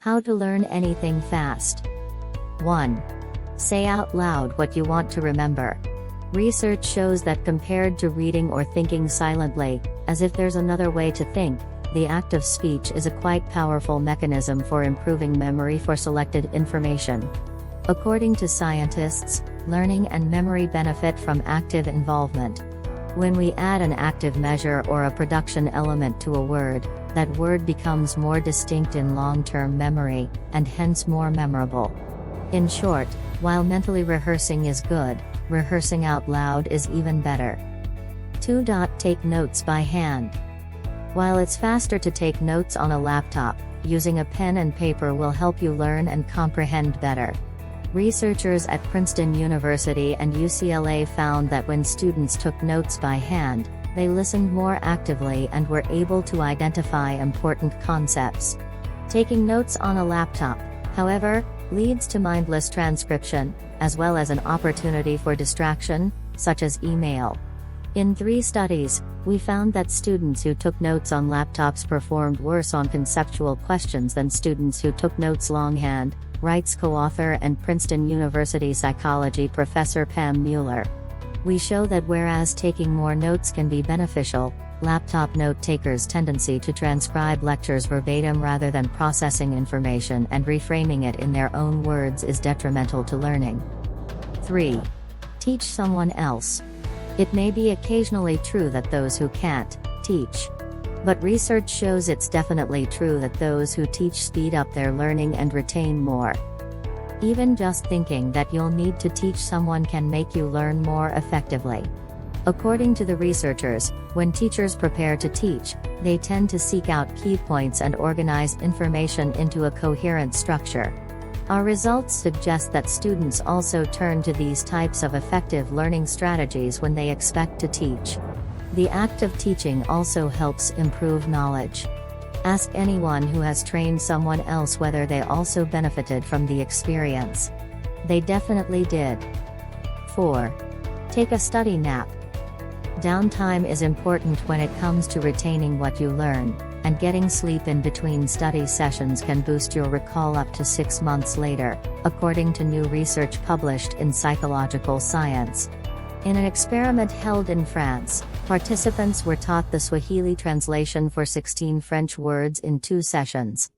How to learn anything fast. 1. Say out loud what you want to remember. Research shows that compared to reading or thinking silently, as if there's another way to think, the act of speech is a quite powerful mechanism for improving memory for selected information. According to scientists, learning and memory benefit from active involvement. When we add an active measure or a production element to a word, that word becomes more distinct in long-term memory, and hence more memorable. In short, while mentally rehearsing is good, rehearsing out loud is even better. 2. Take notes by hand. While it's faster to take notes on a laptop, using a pen and paper will help you learn and comprehend better. Researchers at Princeton University and UCLA found that when students took notes by hand, they listened more actively and were able to identify important concepts. Taking notes on a laptop, however, leads to mindless transcription, as well as an opportunity for distraction, such as email. In 3 studies, we found that students who took notes on laptops performed worse on conceptual questions than students who took notes longhand, writes co-author and Princeton University psychology professor Pam Mueller. We show that whereas taking more notes can be beneficial, laptop note takers' tendency to transcribe lectures verbatim rather than processing information and reframing it in their own words is detrimental to learning. 3. Teach someone else. It may be occasionally true that those who can't teach. But research shows it's definitely true that those who teach speed up their learning and retain more. Even just thinking that you'll need to teach someone can make you learn more effectively. According to the researchers, when teachers prepare to teach, they tend to seek out key points and organize information into a coherent structure. Our results suggest that students also turn to these types of effective learning strategies when they expect to teach. The act of teaching also helps improve knowledge. Ask anyone who has trained someone else whether they also benefited from the experience. They definitely did. 4. Take a study nap. Downtime is important when it comes to retaining what you learn, and getting sleep in between study sessions can boost your recall up to 6 months later, according to new research published in Psychological Science. In an experiment held in France, participants were taught the Swahili translation for 16 French words in 2 sessions.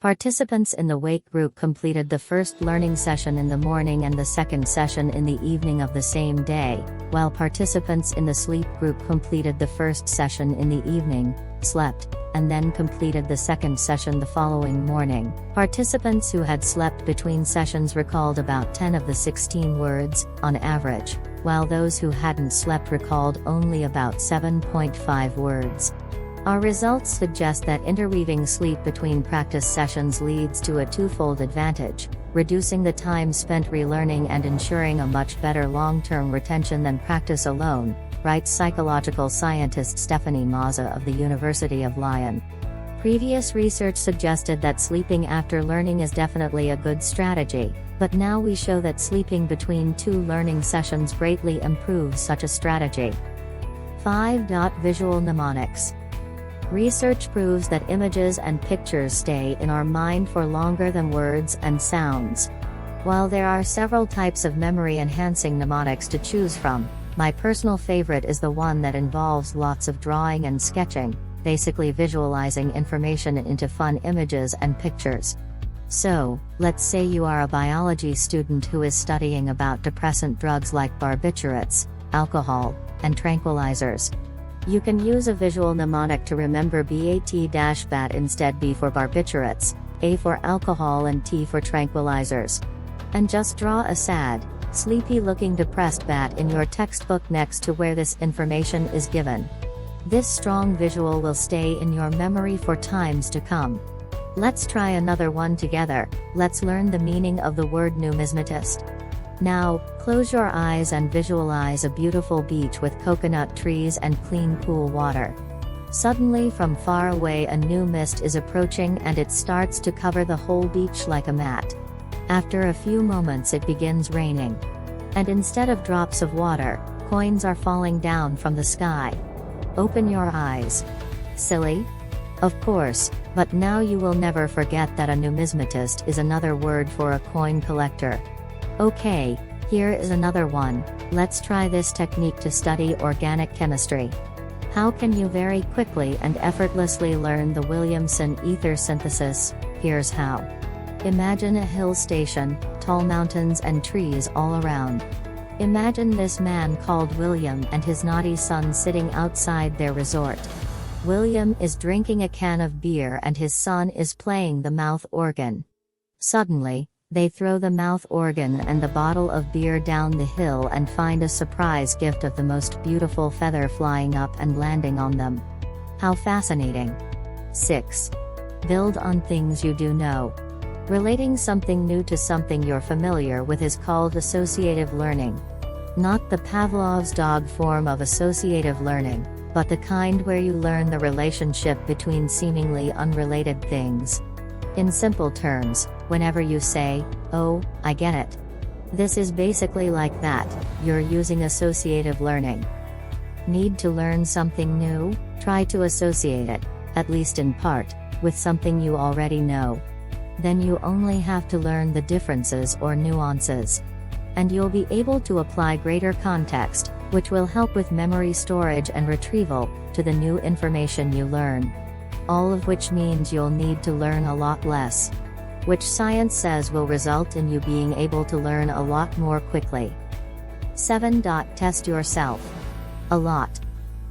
Participants in the wake group completed the first learning session in the morning and the second session in the evening of the same day, while participants in the sleep group completed the first session in the evening, slept, and then completed the second session the following morning. Participants who had slept between sessions recalled about 10 of the 16 words, on average, while those who hadn't slept recalled only about 7.5 words. Our results suggest that interweaving sleep between practice sessions leads to a twofold advantage, reducing the time spent relearning and ensuring a much better long-term retention than practice alone, writes psychological scientist Stephanie Mazza of the University of Lyon. Previous research suggested that sleeping after learning is definitely a good strategy, but now we show that sleeping between 2 learning sessions greatly improves such a strategy. 5. Visual mnemonics. Research proves that images and pictures stay in our mind for longer than words and sounds. While there are several types of memory-enhancing mnemonics to choose from, my personal favorite is the one that involves lots of drawing and sketching, basically visualizing information into fun images and pictures. So, let's say you are a biology student who is studying about depressant drugs like barbiturates, alcohol, and tranquilizers. You can use a visual mnemonic to remember BAT-BAT instead B for barbiturates, A for alcohol and T for tranquilizers. And just draw a sad, sleepy-looking depressed bat in your textbook next to where this information is given. This strong visual will stay in your memory for times to come. Let's try another one together. Let's learn the meaning of the word numismatist. Now, close your eyes and visualize a beautiful beach with coconut trees and clean cool water. Suddenly from far away a new mist is approaching and it starts to cover the whole beach like a mat. After a few moments it begins raining. And instead of drops of water, coins are falling down from the sky. Open your eyes. Silly? Of course, but now you will never forget that a numismatist is another word for a coin collector. Okay, here is another one. Let's try this technique to study organic chemistry. How can you very quickly and effortlessly learn the Williamson ether synthesis? Here's how. Imagine a hill station, tall mountains and trees all around. Imagine this man called William and his naughty son sitting outside their resort. William is drinking a can of beer and his son is playing the mouth organ. Suddenly, they throw the mouth organ and the bottle of beer down the hill and find a surprise gift of the most beautiful feather flying up and landing on them. How fascinating. 6. Build on things you do know. Relating something new to something you're familiar with is called associative learning. Not the Pavlov's dog form of associative learning, but the kind where you learn the relationship between seemingly unrelated things. In simple terms, whenever you say, "Oh, I get it." This is basically like that, you're using associative learning. Need to learn something new? Try to associate it, at least in part, with something you already know. Then you only have to learn the differences or nuances. And you'll be able to apply greater context, which will help with memory storage and retrieval, to the new information you learn. All of which means you'll need to learn a lot less. Which science says will result in you being able to learn a lot more quickly. 7. Test yourself. A lot.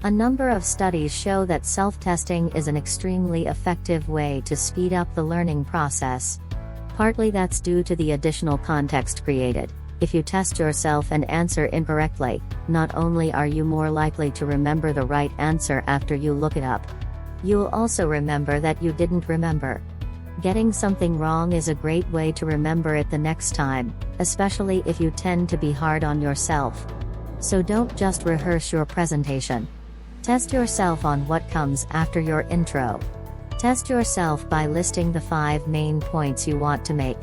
A number of studies show that self-testing is an extremely effective way to speed up the learning process. Partly that's due to the additional context created. If you test yourself and answer incorrectly, not only are you more likely to remember the right answer after you look it up, you'll also remember that you didn't remember. Getting something wrong is a great way to remember it the next time, especially if you tend to be hard on yourself. So don't just rehearse your presentation. Test yourself on what comes after your intro. Test yourself by listing the 5 main points you want to make.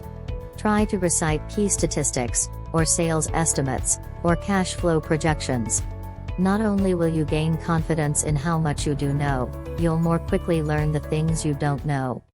Try to recite key statistics, or sales estimates, or cash flow projections. Not only will you gain confidence in how much you do know, you'll more quickly learn the things you don't know.